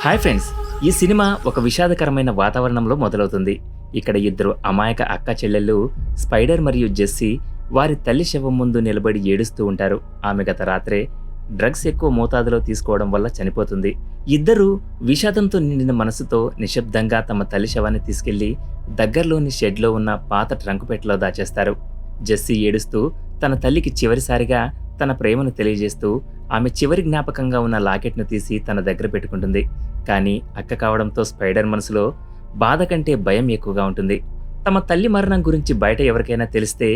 Hi friends, ఈ cinema ఒక విషాదకరమైన వాతావరణంలో మొదలవుతుంది. ఇక్కడ ఇద్దరు అమాయక అక్క చెల్లెళ్ళు స్పైడర్ మరియు జెస్సీ వారి తల్లి శవం ముందు నిలబడి ఏడుస్తూ ఉంటారు. ఆమె గత రాత్రే డ్రగ్స్ ఎక్కువ మోతాదులో తీసుకోవడం వల్ల చనిపోతుంది. ఇద్దరూ విషాదంతో నిండిన మనసుతో నిశ్శబ్దంగా తమ తల్లి శవాన్ని తీసుకెళ్లి దగ్గరలోని షెడ్లో ఉన్న పాత ట్రంకుపెట్టెలో దాచేస్తారు. జెస్సీ ఏడుస్తూ తన తల్లికి చివరిసారిగా తన ప్రేమను తెలియజేస్తూ ఆమె చివరి జ్ఞాపకంగా ఉన్న లాకెట్ను తీసి తన దగ్గర పెట్టుకుంటుంది. కానీ అక్క కావడంతో స్పైడర్ మనసులో బాధ కంటే భయం ఎక్కువగా ఉంటుంది. తమ తల్లి మరణం గురించి బయట ఎవరికైనా తెలిస్తే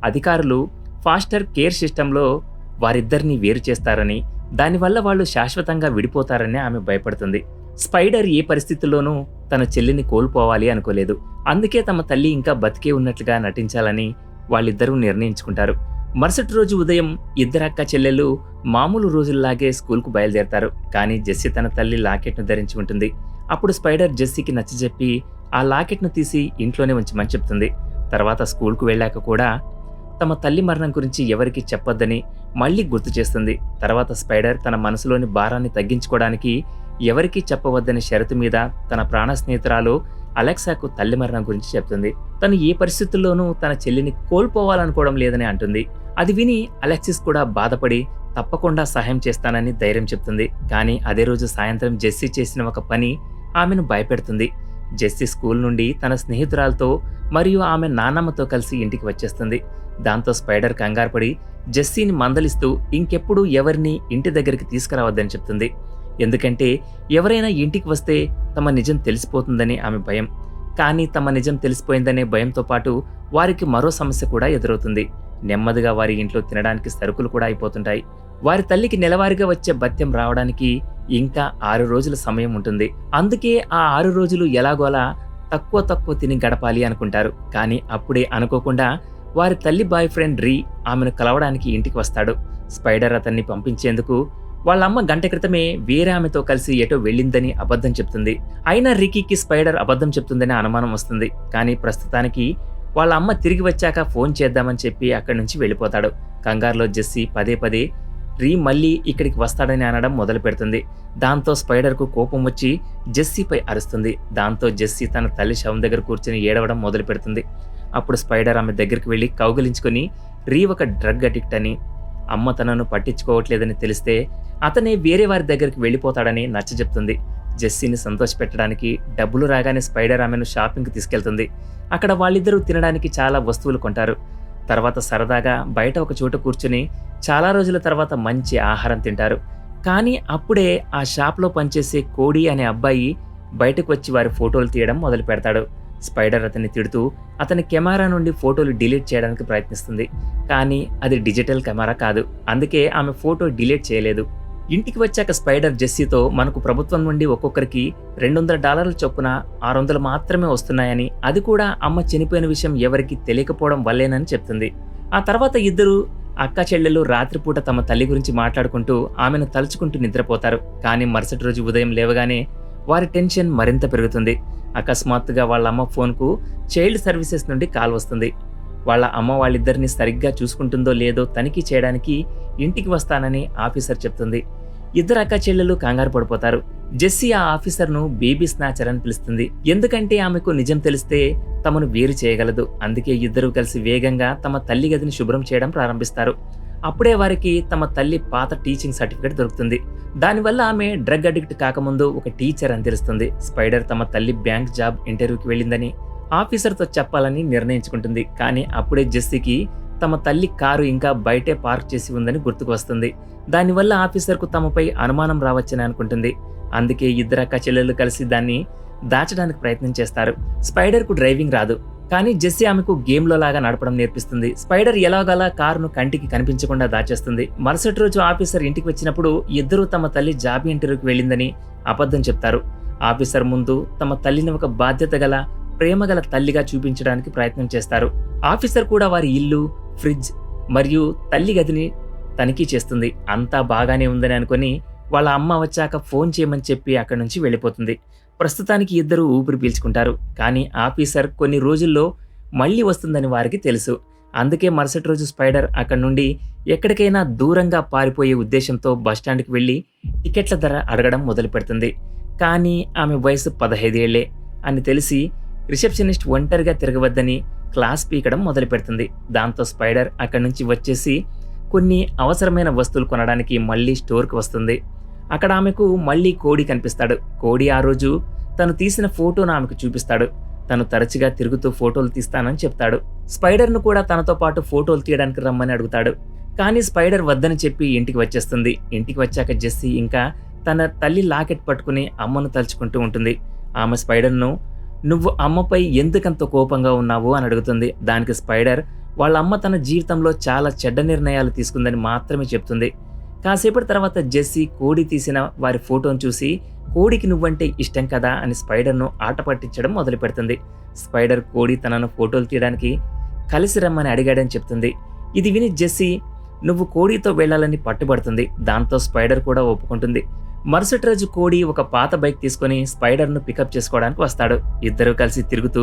అధికారులు ఫాస్టర్ కేర్ సిస్టంలో వారిద్దరినీ వేరు చేస్తారని, దానివల్ల వాళ్ళు శాశ్వతంగా విడిపోతారని ఆమె భయపడుతుంది. స్పైడర్ ఏ పరిస్థితుల్లోనూ తన చెల్లిని కోల్పోవాలి అనుకోలేదు. అందుకే తమ తల్లి ఇంకా బతికే ఉన్నట్లుగా నటించాలని వాళ్ళిద్దరూ నిర్ణయించుకుంటారు. మరుసటి రోజు ఉదయం ఇద్దరు అక్క చెల్లెళ్ళు మామూలు రోజుల్లాగే స్కూల్కు బయలుదేరతారు. కానీ జెస్సీ తన తల్లి లాకెట్ను ధరించి ఉంటుంది. అప్పుడు స్పైడర్ జెస్సీకి నచ్చజెప్పి ఆ లాకెట్ను తీసి ఇంట్లోనే ఉంచమని చెప్తుంది. తర్వాత స్కూల్కు వెళ్ళాక కూడా తమ తల్లి మరణం గురించి ఎవరికి చెప్పొద్దని మళ్ళీ గుర్తు చేస్తుంది. తర్వాత స్పైడర్ తన మనసులోని భారాన్ని తగ్గించుకోవడానికి ఎవరికీ చెప్పవద్దని షరతు మీద తన ప్రాణ స్నేహితురాలు అలెక్సాకు తల్లి మరణం గురించి చెప్తుంది. తను ఏ పరిస్థితుల్లోనూ తన చెల్లిని కోల్పోవాలనుకోవడం లేదని అంటుంది. అది విని అలెక్సిస్ కూడా బాధపడి తప్పకుండా సహాయం చేస్తానని ధైర్యం చెప్తుంది. కానీ అదే రోజు సాయంత్రం జెస్సీ చేసిన ఒక పని ఆమెను భయపెడుతుంది. జెస్సీ స్కూల్ నుండి తన స్నేహితురాలతో మరియు ఆమె నాన్నమ్మతో కలిసి ఇంటికి వచ్చేస్తుంది. దాంతో స్పైడర్ కంగారుపడి జెస్సీని మందలిస్తూ ఇంకెప్పుడు ఎవరిని ఇంటి దగ్గరికి తీసుకురావద్దని చెప్తుంది. ఎందుకంటే ఎవరైనా ఇంటికి వస్తే తమ నిజం తెలిసిపోతుందని ఆమె భయం. కానీ తమ నిజం తెలిసిపోయిందనే భయంతో పాటు వారికి మరో సమస్య కూడా ఎదురవుతుంది. నెమ్మదిగా వారి ఇంట్లో తినడానికి సరుకులు కూడా అయిపోతుంటాయి. వారి తల్లికి నెలవారీగా వచ్చే భత్యం రావడానికి ఇంకా 6 రోజుల సమయం ఉంటుంది. అందుకే ఆ 6 రోజులు ఎలాగోలా తక్కువ తిని గడపాలి అనుకుంటారు. కానీ అప్పుడే అనుకోకుండా వారి తల్లి బాయ్ ఫ్రెండ్ రీ ఆమెను కలవడానికి ఇంటికి వస్తాడు. స్పైడర్ అతన్ని పంపించేందుకు వాళ్ళమ్మ గంట క్రితమే వేరే ఆమెతో కలిసి ఎటో వెళ్ళిందని అబద్ధం చెప్తుంది. అయినా రికీకి స్పైడర్ అబద్ధం చెప్తుందని అనుమానం వస్తుంది. కానీ ప్రస్తుతానికి వాళ్ళ అమ్మ తిరిగి వచ్చాక ఫోన్ చేద్దామని చెప్పి అక్కడి నుంచి వెళ్ళిపోతాడు. కంగారులో జెస్సీ పదే రీ మళ్ళీ ఇక్కడికి వస్తాడని అనడం మొదలు పెడుతుంది. దాంతో స్పైడర్కు కోపం వచ్చి జెస్సీపై అరుస్తుంది. దాంతో జెస్సీ తన తల్లి శవం దగ్గర కూర్చొని ఏడవడం మొదలు పెడుతుంది. అప్పుడు స్పైడర్ ఆమె దగ్గరికి వెళ్ళి కౌగిలించుకొని రీ ఒక డ్రగ్ అడిక్ట్ అని, అమ్మ తనను పట్టించుకోవట్లేదని తెలిస్తే అతనే వేరే వారి దగ్గరికి వెళ్ళిపోతాడని నచ్చజెప్తుంది. జెస్సీని సంతోషపెట్టడానికి డబ్బులు రాగానే స్పైడర్ ఆమెను షాపింగ్కి తీసుకెళ్తుంది. అక్కడ వాళ్ళిద్దరూ తినడానికి చాలా వస్తువులు కొంటారు. తర్వాత సరదాగా బయట ఒక చోట కూర్చుని చాలా రోజుల తర్వాత మంచి ఆహారం తింటారు. కానీ అప్పుడే ఆ షాప్లో పనిచేసే కోడి అనే అబ్బాయి బయటకు వచ్చి వారి ఫోటోలు తీయడం మొదలు పెడతాడు. స్పైడర్ అతన్ని తిడుతూ అతని కెమెరా నుండి ఫోటోలు డిలీట్ చేయడానికి ప్రయత్నిస్తుంది. కానీ అది డిజిటల్ కెమెరా కాదు. అందుకే ఆమె ఫోటో డిలీట్ చేయలేదు. ఇంటికి వచ్చాక స్పైడర్ జెస్సీతో మనకు ప్రభుత్వం నుండి ఒక్కొక్కరికి $200 చొప్పున 600 మాత్రమే వస్తున్నాయని, అది కూడా అమ్మ చనిపోయిన విషయం ఎవరికి తెలియకపోవడం వల్లేనని చెప్తుంది. ఆ తర్వాత ఇద్దరు అక్క చెల్లెలు రాత్రిపూట తమ తల్లి గురించి మాట్లాడుకుంటూ ఆమెను తలుచుకుంటూ నిద్రపోతారు. కానీ మరుసటి రోజు ఉదయం లేవగానే వారి టెన్షన్ మరింత పెరుగుతుంది. అకస్మాత్తుగా వాళ్ళ అమ్మ ఫోన్కు చైల్డ్ సర్వీసెస్ నుండి కాల్ వస్తుంది. వాళ్ళ అమ్మ వాళ్ళిద్దరిని సరిగ్గా చూసుకుంటుందో లేదో తనిఖీ చేయడానికి ఇంటికి వస్తానని ఆఫీసర్ చెప్తుంది. ఇద్దరు అక్క చెల్లెలు కంగారు పడిపోతారు. జెస్సీ ఆ ఆఫీసర్ను బేబీ స్నాచర్ అని పిలుస్తుంది. ఎందుకంటే ఆమెకు నిజం తెలిస్తే తమను వేరు చేయగలదు. అందుకే ఇద్దరూ కలిసి వేగంగా తమ తల్లి గదిని శుభ్రం చేయడం ప్రారంభిస్తారు. అప్పుడే వారికి తమ తల్లి పాత టీచింగ్ సర్టిఫికేట్ దొరుకుతుంది. దానివల్ల ఆమె డ్రగ్ అడిక్ట్ కాకముందు ఒక టీచర్ అని తెలుస్తుంది. స్పైడర్ తమ తల్లి బ్యాంక్ జాబ్ ఇంటర్వ్యూకి వెళ్ళిందని ఆఫీసర్తో చెప్పాలని నిర్ణయించుకుంటుంది. కానీ అప్పుడే జెస్సీకి తమ తల్లి కారు ఇంకా బయటే పార్క్ చేసి ఉందని గుర్తుకు వస్తుంది. దానివల్ల ఆఫీసర్కు తమపై అనుమానం రావచ్చని అనుకుంటుంది. అందుకే ఇద్దరు అక్క చెల్లెలు కలిసి దాన్ని దాచడానికి ప్రయత్నం చేస్తారు. స్పైడర్కు డ్రైవింగ్ రాదు. కానీ జెస్సీ ఆమెకు గేమ్లో లాగా నడపడం నేర్పిస్తుంది. స్పైడర్ ఎలాగలా కారును కంటికి కనిపించకుండా దాచేస్తుంది. మరుసటి రోజు ఆఫీసర్ ఇంటికి వచ్చినప్పుడు ఇద్దరూ తమ తల్లి జాబ్ ఇంటర్వ్యూకి వెళ్ళిందని అబద్ధం చెప్తారు. ఆఫీసర్ ముందు తమ తల్లిని ఒక బాధ్యత గల ప్రేమగల తల్లిగా చూపించడానికి ప్రయత్నం చేస్తారు. ఆఫీసర్ కూడా వారి ఇల్లు, ఫ్రిడ్జ్ మరియు తల్లి గదిని తనిఖీ చేస్తుంది. అంతా బాగానే ఉందని అనుకుని వాళ్ళ అమ్మ వచ్చాక ఫోన్ చేయమని చెప్పి అక్కడి నుంచి వెళ్ళిపోతుంది. ప్రస్తుతానికి ఇద్దరు ఊపిరి పీల్చుకుంటారు. కానీ ఆఫీసర్ కొన్ని రోజుల్లో మళ్ళీ వస్తుందని వారికి తెలుసు. అందుకే మరుసటి రోజు స్పైడర్ అక్కడి నుండి ఎక్కడికైనా దూరంగా పారిపోయే ఉద్దేశంతో బస్టాండ్కి వెళ్ళి టికెట్ల ధర అడగడం మొదలు పెడుతుంది. కానీ ఆమె వయసు 15 ఏళ్లే అని తెలిసి రిసెప్షనిస్ట్ ఒంటరిగా తిరగవద్దని క్లాస్ పీకడం మొదలు పెడుతుంది. దాంతో స్పైడర్ అక్కడి నుంచి వచ్చేసి కొన్ని అవసరమైన వస్తువులు కొనడానికి మళ్ళీ స్టోర్కి వస్తుంది. అక్కడ ఆమెకు మళ్ళీ కోడి కనిపిస్తాడు. కోడి ఆ రోజు తను తీసిన ఫోటోను ఆమెకు చూపిస్తాడు. తను తరచుగా తిరుగుతూ ఫోటోలు తీస్తానని చెప్తాడు. స్పైడర్ను కూడా తనతో పాటు ఫోటోలు తీయడానికి రమ్మని అడుగుతాడు. కానీ స్పైడర్ వద్దని చెప్పి ఇంటికి వచ్చేస్తుంది. ఇంటికి వచ్చాక జెస్సీ ఇంకా తన తల్లి లాకెట్ పట్టుకుని అమ్మను తలుచుకుంటూ ఉంటుంది. ఆమె స్పైడర్ను నువ్వు అమ్మపై ఎందుకంత కోపంగా ఉన్నావు అని అడుగుతుంది. దానికి స్పైడర్ వాళ్ళ అమ్మ తన జీవితంలో చాలా చెడ్డ నిర్ణయాలు తీసుకుందని మాత్రమే చెప్తుంది. కాసేపటి తర్వాత జెస్సీ కోడి తీసిన వారి ఫోటోను చూసి కోడికి నువ్వంటే ఇష్టం కదా అని స్పైడర్ను ఆట పట్టించడం మొదలు పెడుతుంది. స్పైడర్ కోడి తనను ఫోటోలు తీయడానికి కలిసి రమ్మని అడిగాడని చెప్తుంది. ఇది విని జెస్సీ నువ్వు కోడితో వెళ్లాలని పట్టుబడుతుంది. దాంతో స్పైడర్ కూడా ఒప్పుకుంటుంది. మరుసటి రోజు కోడి ఒక పాత బైక్ తీసుకుని స్పైడర్ను పికప్ చేసుకోవడానికి వస్తాడు. ఇద్దరూ కలిసి తిరుగుతూ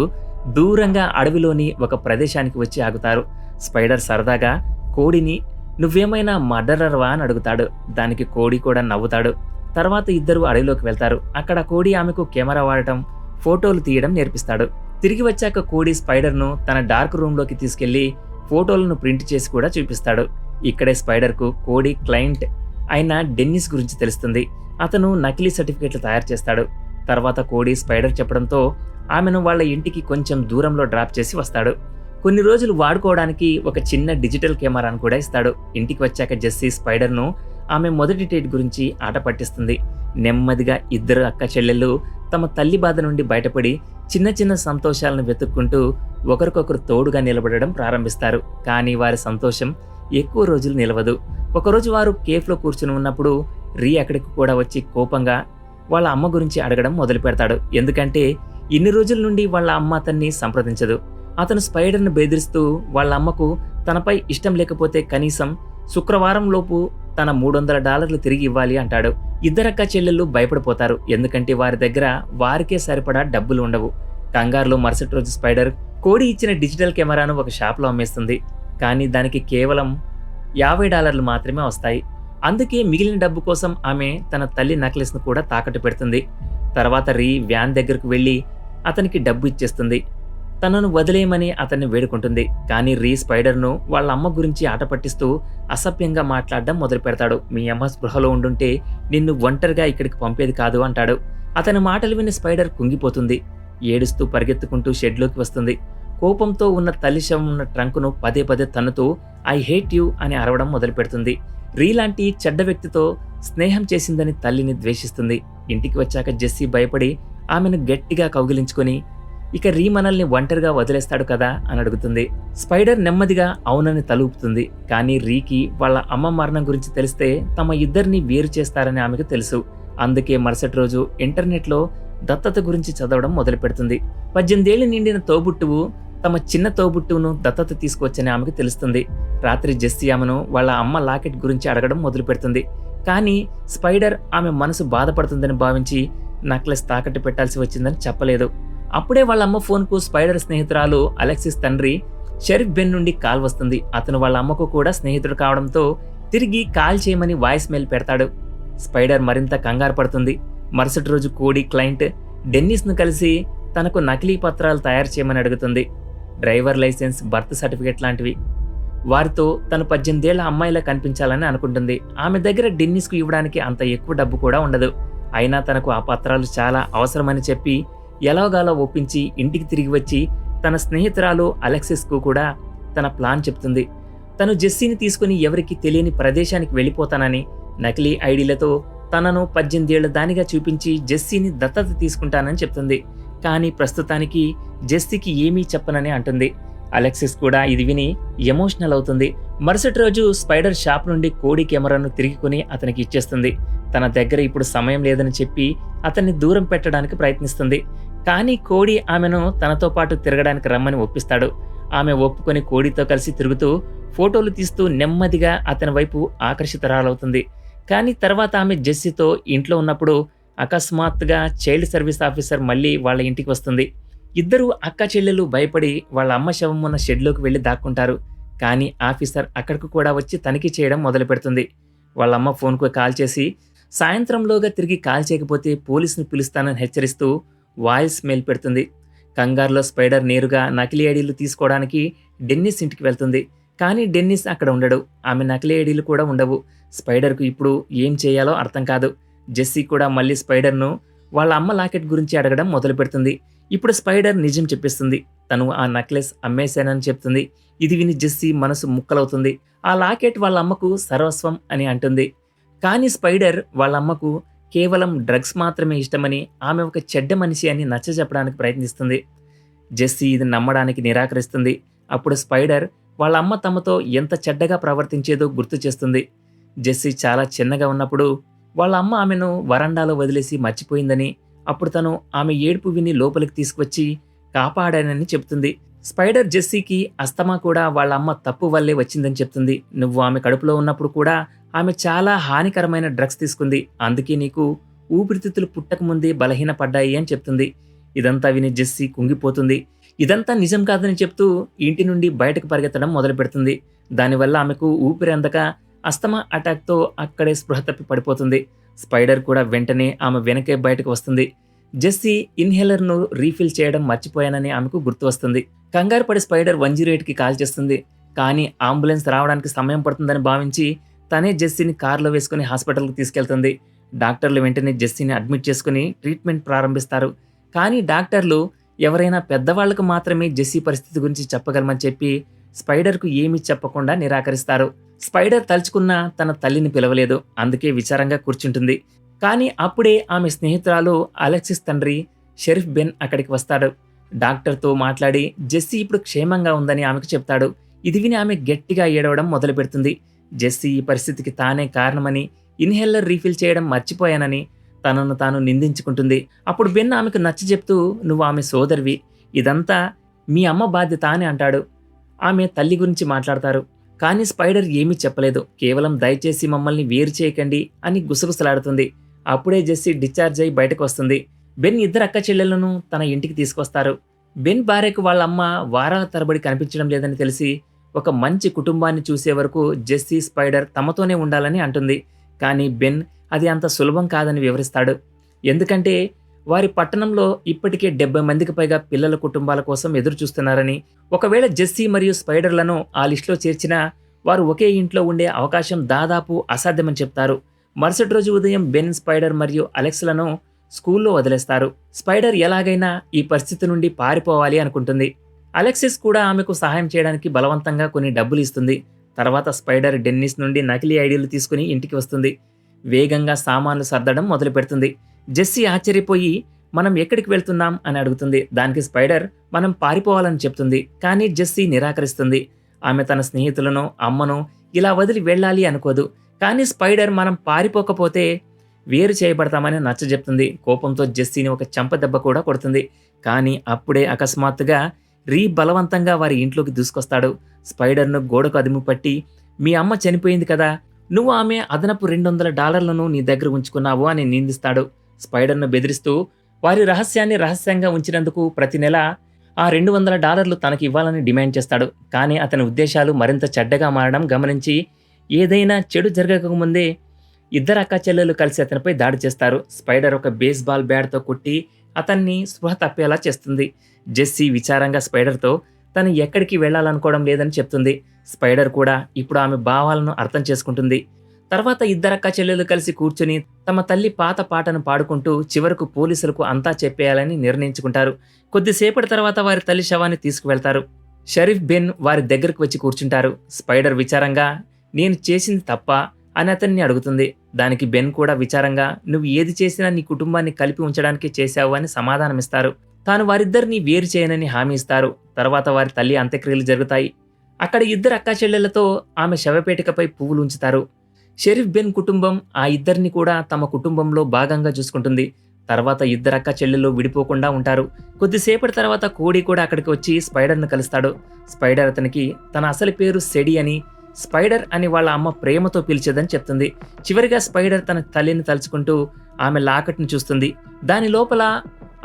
దూరంగా అడవిలోని ఒక ప్రదేశానికి వచ్చి ఆగుతారు. స్పైడర్ సరదాగా కోడిని నువ్వేమైనా మర్డరర్వా అని అడుగుతాడు. దానికి కోడి కూడా నవ్వుతాడు. తర్వాత ఇద్దరు అడవిలోకి వెళ్తారు. అక్కడ కోడి ఆమెకు కెమెరా వాడటం, ఫోటోలు తీయడం నేర్పిస్తాడు. తిరిగి వచ్చాక కోడి స్పైడర్ను తన డార్క్ రూమ్లోకి తీసుకెళ్లి ఫోటోలను ప్రింట్ చేసి కూడా చూపిస్తాడు. ఇక్కడే స్పైడర్కు కోడి క్లయింట్ అయిన డెన్నిస్ గురించి తెలుస్తుంది. అతను నకిలీ సర్టిఫికెట్లు తయారు చేస్తాడు. తర్వాత కోడి స్పైడర్ చెప్పడంతో ఆమెను వాళ్ళ ఇంటికి కొంచెం దూరంలో డ్రాప్ చేసి వస్తాడు. కొన్ని రోజులు వాడుకోవడానికి ఒక చిన్న డిజిటల్ కెమెరాను కూడా ఇస్తాడు. ఇంటికి వచ్చాక జెస్సీ స్పైడర్ను ఆమె మొదటి డేట్ గురించి ఆట పట్టిస్తుంది. నెమ్మదిగా ఇద్దరు అక్క చెల్లెళ్ళు తమ తల్లి బాధ నుండి బయటపడి చిన్న చిన్న సంతోషాలను వెతుక్కుంటూ ఒకరికొకరు తోడుగా నిలబడడం ప్రారంభిస్తారు. కానీ వారి సంతోషం ఎక్కువ రోజులు నిలవదు. ఒకరోజు వారు కేఫ్లో కూర్చుని ఉన్నప్పుడు రీ అక్కడికి కూడా వచ్చి కోపంగా వాళ్ళ అమ్మ గురించి అడగడం మొదలు పెడతాడు. ఎందుకంటే ఇన్ని రోజుల నుండి వాళ్ళ అమ్మ అతన్ని సంప్రదించదు. అతను స్పైడర్ను బెదిరిస్తూ వాళ్ళ అమ్మకు తనపై ఇష్టం లేకపోతే కనీసం శుక్రవారం లోపు తన $300 తిరిగి ఇవ్వాలి అంటాడు. ఇద్దరక్క చెల్లెళ్ళు భయపడిపోతారు. ఎందుకంటే వారి దగ్గర వారికే సరిపడా డబ్బులు ఉండవు. కంగారులో మరుసటి రోజు స్పైడర్ కోడి ఇచ్చిన డిజిటల్ కెమెరాను ఒక షాప్లో అమ్మేస్తుంది. కానీ దానికి కేవలం $50 మాత్రమే వస్తాయి. అందుకే మిగిలిన డబ్బు కోసం ఆమె తన తల్లి నెక్లెస్ను కూడా తాకట్టు పెడుతుంది. తర్వాత రీ వ్యాన్ దగ్గరకు వెళ్ళి అతనికి డబ్బు ఇచ్చేస్తుంది. తనను వదిలేయమని అతన్ని వేడుకుంటుంది. కానీ రీ స్పైడర్ను వాళ్ళ అమ్మ గురించి ఆట పట్టిస్తూ అసభ్యంగా మాట్లాడడం మొదలు పెడతాడు. మీ అమ్మ స్పృహలో ఉండుంటే నిన్ను ఒంటరిగా ఇక్కడికి పంపేది కాదు అంటాడు. అతని మాటలు విని స్పైడర్ కుంగిపోతుంది. ఏడుస్తూ పరిగెత్తుకుంటూ షెడ్లోకి వస్తుంది. కోపంతో ఉన్న తల్లి శవం ఉన్న ట్రంకును పదే పదే తన్నుతూ ఐ హేట్ యూ అని అరవడం మొదలు పెడుతుంది. రీ లాంటి చెడ్డ వ్యక్తితో స్నేహం చేసిందని తల్లిని ద్వేషిస్తుంది. ఇంటికి వచ్చాక జెస్సీ భయపడి ఆమెను గట్టిగా కౌగిలించుకొని ఇక రీ మనల్ని ఒంటరిగా వదిలేస్తాడు కదా అని అడుగుతుంది. స్పైడర్ నెమ్మదిగా అవునని తలూపుతుంది. కానీ రీకి వాళ్ళ అమ్మ మరణం గురించి తెలిస్తే తమ ఇద్దరిని వేరు చేస్తారని ఆమెకు తెలుసు. అందుకే మరుసటి రోజు ఇంటర్నెట్లో దత్తత గురించి చదవడం మొదలు పెడుతుంది. 18 ఏళ్లు నిండిన తోబుట్టువు తమ చిన్న తోబుట్టువును దత్తత తీసుకొచ్చని ఆమెకు తెలుస్తుంది. రాత్రి జెస్సీ ఆమెను వాళ్ళ అమ్మ లాకెట్ గురించి అడగడం మొదలు పెడుతుంది. కానీ స్పైడర్ ఆమె మనసు బాధపడుతుందని భావించి నెక్లెస్ తాకట్టు పెట్టాల్సి వచ్చిందని చెప్పలేదు. అప్పుడే వాళ్ళ అమ్మ ఫోన్కు స్పైడర్ స్నేహితురాలు అలెక్సిస్ తండ్రి షెరీఫ్ బెన్ నుండి కాల్ వస్తుంది. అతను వాళ్ళ అమ్మకు కూడా స్నేహితుడు కావడంతో తిరిగి కాల్ చేయమని వాయిస్ మెయిల్ పెడతాడు. స్పైడర్ మరింత కంగారు పడుతుంది. మరుసటి రోజు కోడి క్లయింట్ డెన్నిస్ను కలిసి తనకు నకిలీ పత్రాలు తయారు చేయమని అడుగుతుంది. డ్రైవర్ లైసెన్స్, బర్త్ సర్టిఫికేట్ లాంటివి. వారితో తను 18 ఏళ్ల అమ్మాయిలా కనిపించాలని అనుకుంటుంది. ఆమె దగ్గర డెన్నిస్కు ఇవ్వడానికి అంత ఎక్కువ డబ్బు కూడా ఉండదు. అయినా తనకు ఆ పత్రాలు చాలా అవసరమని చెప్పి ఎలాగాలో ఒప్పించి ఇంటికి తిరిగి వచ్చి తన స్నేహితురాలు అలెక్సిస్కు కూడా తన ప్లాన్ చెప్తుంది. తను జెస్సీని తీసుకుని ఎవరికి తెలియని ప్రదేశానికి వెళ్ళిపోతానని నకిలీ ఐడీలతో తనను 18 ఏళ్ల దానిగా చూపించి జెస్సీని దత్తత తీసుకుంటానని చెప్తుంది. కానీ ప్రస్తుతానికి జెస్సీకి ఏమీ చెప్పనని అంటుంది. అలెక్సిస్ కూడా ఇది విని ఎమోషనల్ అవుతుంది. మరుసటి రోజు స్పైడర్ షాప్ నుండి కోడి కెమెరాను తిరిగి కొని అతనికి ఇచ్చేస్తుంది. తన దగ్గర ఇప్పుడు సమయం లేదని చెప్పి అతన్ని దూరం పెట్టడానికి ప్రయత్నిస్తుంది. కానీ కోడి ఆమెను తనతో పాటు తిరగడానికి రమ్మని ఒప్పిస్తాడు. ఆమె ఒప్పుకొని కోడితో కలిసి తిరుగుతూ ఫోటోలు తీస్తూ నెమ్మదిగా అతని వైపు ఆకర్షితురాలవుతుంది. కానీ తర్వాత ఆమె జెస్సీతో ఇంట్లో ఉన్నప్పుడు అకస్మాత్తుగా చైల్డ్ సర్వీస్ ఆఫీసర్ మళ్ళీ వాళ్ళ ఇంటికి వస్తుంది. ఇద్దరు అక్క చెల్లెలు భయపడి వాళ్ళ అమ్మ శవం ఉన్న షెడ్లోకి వెళ్ళి దాక్కుంటారు. కానీ ఆఫీసర్ అక్కడికి కూడా వచ్చి తనిఖీ చేయడం మొదలు పెడుతుంది. వాళ్ళమ్మ ఫోన్కు కాల్ చేసి సాయంత్రంలోగా తిరిగి కాల్ చేయకపోతే పోలీసుని పిలుస్తానని హెచ్చరిస్తూ వాయిస్ మెయిల్ పెడుతుంది. కంగారులో స్పైడర్ నేరుగా నకిలీ ఐడీలు తీసుకోవడానికి డెన్నిస్ ఇంటికి వెళ్తుంది. కానీ డెన్నిస్ అక్కడ ఉండడు. ఆమె నకిలీ ఐడీలు కూడా ఉండవు. స్పైడర్కు ఇప్పుడు ఏం చేయాలో అర్థం కాదు. జెస్సీ కూడా మళ్ళీ స్పైడర్ను వాళ్ళ అమ్మ లాకెట్ గురించి అడగడం మొదలు పెడుతుంది. ఇప్పుడు స్పైడర్ నిజం చెప్పిస్తుంది. తను ఆ నెక్లెస్ అమ్మేశానని చెప్తుంది. ఇది విని జెస్సీ మనసు ముక్కలవుతుంది. ఆ లాకెట్ వాళ్ళ అమ్మకు సర్వస్వం అని అంటుంది. కానీ స్పైడర్ వాళ్ళ అమ్మకు కేవలం డ్రగ్స్ మాత్రమే ఇష్టమని, ఆమె ఒక చెడ్డ మనిషి అని నచ్చజెప్పడానికి ప్రయత్నిస్తుంది. జెస్సీ ఇది నమ్మడానికి నిరాకరిస్తుంది. అప్పుడు స్పైడర్ వాళ్ళ అమ్మ తమతో ఎంత చెడ్డగా ప్రవర్తించేదో గుర్తు చేస్తుంది. జెస్సీ చాలా చిన్నగా ఉన్నప్పుడు వాళ్ళ అమ్మ ఆమెను వరండాలో వదిలేసి మర్చిపోయిందని, అప్పుడు తను ఆమె ఏడుపు విని లోపలికి తీసుకువచ్చి కాపాడానని చెప్తుంది. స్పైడర్ జెస్సీకి అస్తమా కూడా వాళ్ళ అమ్మ తప్పు వల్లే వచ్చిందని చెప్తుంది. నువ్వు ఆమె కడుపులో ఉన్నప్పుడు కూడా ఆమె చాలా హానికరమైన డ్రగ్స్ తీసుకుంది, అందుకే నీకు ఊపిరితిత్తులు పుట్టకముందే బలహీనపడ్డాయి అని చెప్తుంది. ఇదంతా విని జెస్సీ కుంగిపోతుంది. ఇదంతా నిజం కాదని చెప్తూ ఇంటి నుండి బయటకు పరిగెత్తడం మొదలు పెడుతుంది. దానివల్ల ఆమెకు ఊపిరి అందక అస్తమా అటాక్తో అక్కడే స్పృహ తప్పి పడిపోతుంది. స్పైడర్ కూడా వెంటనే ఆమె వెనకే బయటకు వస్తుంది. జెస్సీ ఇన్హేలర్ను రీఫిల్ చేయడం మర్చిపోయానని ఆమెకు గుర్తు వస్తుంది. కంగారు పడి స్పైడర్ 108కి కాల్ చేస్తుంది. కానీ అంబులెన్స్ రావడానికి సమయం పడుతుందని భావించి తనే జెస్సీని కారులో వేసుకుని హాస్పిటల్కి తీసుకెళ్తుంది. డాక్టర్లు వెంటనే జెస్సీని అడ్మిట్ చేసుకుని ట్రీట్మెంట్ ప్రారంభిస్తారు. కానీ డాక్టర్లు ఎవరైనా పెద్దవాళ్లకు మాత్రమే జెస్సీ పరిస్థితి గురించి చెప్పగలమని చెప్పి స్పైడర్కు ఏమీ చెప్పకుండా నిరాకరిస్తారు. స్పైడర్ తలుచుకున్న తన తల్లిని పిలవలేదు, అందుకే విచారంగా కూర్చుంటుంది. కానీ అప్పుడే ఆమె స్నేహితురాలు అలెక్సిస్ తండ్రి షెరీఫ్ బెన్ అక్కడికి వస్తాడు. డాక్టర్తో మాట్లాడి జెస్సీ ఇప్పుడు క్షేమంగా ఉందని ఆమెకు చెప్తాడు. ఇది విని ఆమె గట్టిగా ఏడవడం మొదలు పెడుతుంది. జెస్సీ ఈ పరిస్థితికి తానే కారణమని, ఇన్హేలర్ రీఫిల్ చేయడం మర్చిపోయానని తనను తాను నిందించుకుంటుంది. అప్పుడు బెన్ ఆమెకు నచ్చజెప్తూ నువ్వు ఆమె సోదరివి, ఇదంతా మీ అమ్మ బాధ్యత అని అంటాడు. ఆమె తల్లి గురించి మాట్లాడతారు. కానీ స్పైడర్ ఏమీ చెప్పలేదు. కేవలం దయచేసి మమ్మల్ని వేరు చేయకండి అని గుసగుసలాడుతుంది. అప్పుడే జెస్సీ డిశ్చార్జ్ అయి బయటకు వస్తుంది. బెన్ ఇద్దరు అక్క చెల్లెలను తన ఇంటికి తీసుకొస్తారు. బెన్ భార్యకు వాళ్ళ అమ్మ వారాల తరబడి కనిపించడం లేదని తెలిసి ఒక మంచి కుటుంబాన్ని చూసే వరకు జెస్సీ స్పైడర్ తమతోనే ఉండాలని అంటుంది. కానీ బెన్ అది అంత సులభం కాదని వివరిస్తాడు. ఎందుకంటే వారి పట్టణంలో ఇప్పటికే 70 మందికి పైగా పిల్లల కుటుంబాల కోసం ఎదురు చూస్తున్నారని, ఒకవేళ జెస్సీ మరియు స్పైడర్లను ఆ లిస్టులో చేర్చినా వారు ఒకే ఇంట్లో ఉండే అవకాశం దాదాపు అసాధ్యమని చెప్తారు. మరుసటి రోజు ఉదయం బెన్, స్పైడర్ మరియు అలెక్స్లను స్కూల్లో వదిలేస్తారు. స్పైడర్ ఎలాగైనా ఈ పరిస్థితి నుండి పారిపోవాలి అనుకుంటుంది. అలెక్సిస్ కూడా ఆమెకు సహాయం చేయడానికి బలవంతంగా కొన్ని డబ్బులు ఇస్తుంది. తర్వాత స్పైడర్ డెన్నిస్ నుండి నకిలీ ఐడీలు తీసుకుని ఇంటికి వస్తుంది. వేగంగా సామాన్లు సర్దడం మొదలు పెడుతుంది. జెస్సీ ఆశ్చర్యపోయి మనం ఎక్కడికి వెళ్తున్నాం అని అడుగుతుంది. దానికి స్పైడర్ మనం పారిపోవాలని చెప్తుంది. కానీ జెస్సీ నిరాకరిస్తుంది. ఆమె తన స్నేహితులను, అమ్మను ఇలా వదిలి వెళ్ళాలి అనుకోదు. కానీ స్పైడర్ మనం పారిపోకపోతే వేరు చేయబడతామని నచ్చజెప్తుంది. కోపంతో జెస్సీని ఒక చెంపదెబ్బ కూడా కొడుతుంది. కానీ అప్పుడే అకస్మాత్తుగా బలవంతంగా వారి ఇంట్లోకి దూసుకొస్తాడు. స్పైడర్ను గోడకు అదుము పట్టి మీ అమ్మ చనిపోయింది కదా, నువ్వు ఆమె అదనపు $200 నీ దగ్గర ఉంచుకున్నావు అని నిందిస్తాడు. స్పైడర్ను బెదిరిస్తూ వారి రహస్యాన్ని రహస్యంగా ఉంచినందుకు ప్రతి నెల ఆ $200 తనకి ఇవ్వాలని డిమాండ్ చేస్తాడు. కానీ అతని ఉద్దేశాలు మరింత చెడ్డగా మారడం గమనించి ఏదైనా చెడు జరగకముందే ఇద్దరు అక్క చెల్లెలు కలిసి అతనిపై దాడి చేస్తారు. స్పైడర్ ఒక బేస్బాల్ బ్యాట్తో కొట్టి అతన్ని స్పృహ తప్పేలా చేస్తుంది. జెస్సీ విచారంగా స్పైడర్తో తను ఎక్కడికి వెళ్లాలనుకోవడం లేదని చెప్తుంది. స్పైడర్ కూడా ఇప్పుడు ఆమె భావాలను అర్థం చేసుకుంటుంది. తర్వాత ఇద్దరక్క చెల్లెలు కలిసి కూర్చుని తమ తల్లి పాత పాటను పాడుకుంటూ చివరకు పోలీసులకు అంతా చెప్పేయాలని నిర్ణయించుకుంటారు. కొద్దిసేపటి తర్వాత వారి తల్లి శవాన్ని తీసుకువెళ్తారు. షరీఫ్ బెన్ వారి దగ్గరకు వచ్చి కూర్చుంటారు. స్పైడర్ విచారంగా నేను చేసింది తప్ప అని అతన్ని అడుగుతుంది. దానికి బెన్ కూడా విచారంగా నువ్వు ఏది చేసినా నీ కుటుంబాన్ని కలిపి ఉంచడానికి చేశావు అని సమాధానమిస్తారు. తాను వారిద్దరిని వేరు చేయనని హామీ ఇస్తారు. తర్వాత వారి తల్లి అంత్యక్రియలు జరుగుతాయి. అక్కడ ఇద్దరు అక్కా చెల్లెళ్లతో ఆమె శవపేటికపై పువ్వులు ఉంచుతారు. షరీఫ్ బెన్ కుటుంబం ఆ ఇద్దరిని కూడా తమ కుటుంబంలో భాగంగా చూసుకుంటుంది. తర్వాత ఇద్దరు అక్క చెల్లెలు విడిపోకుండా ఉంటారు. కొద్దిసేపటి తర్వాత కోడి కూడా అక్కడికి వచ్చి స్పైడర్ను కలుస్తాడు. స్పైడర్ అతనికి తన అసలు పేరు సెడి అని, స్పైడర్ అని వాళ్ళ అమ్మ ప్రేమతో పిలిచేదని చెప్తుంది. చివరిగా స్పైడర్ తన తల్లిని తలుచుకుంటూ ఆమె లాకెట్ను చూస్తుంది. దాని లోపల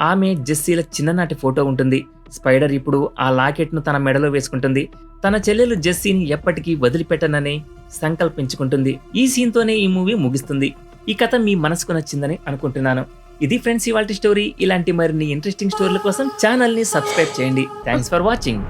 ఆమె జెస్సీల చిన్ననాటి ఫోటో ఉంటుంది. స్పైడర్ ఇప్పుడు ఆ లాకెట్ను తన మెడలో వేసుకుంటుంది. తన చెల్లెలు జెస్సీని ఎప్పటికీ వదిలిపెట్టనని సంకల్పించుకుంటుంది. ఈ సీన్తోనే ఈ మూవీ ముగిస్తుంది. ఈ కథ మీ మనసుకు నచ్చిందని అనుకుంటున్నాను. ఇది ఫ్రెండ్స్ ఇవాల్టి స్టోరీ. ఇలాంటి మరిన్ని ఇంట్రెస్టింగ్ స్టోరీల కోసం ఛానల్ ని సబ్స్క్రైబ్ చేయండి. Thanks for watching.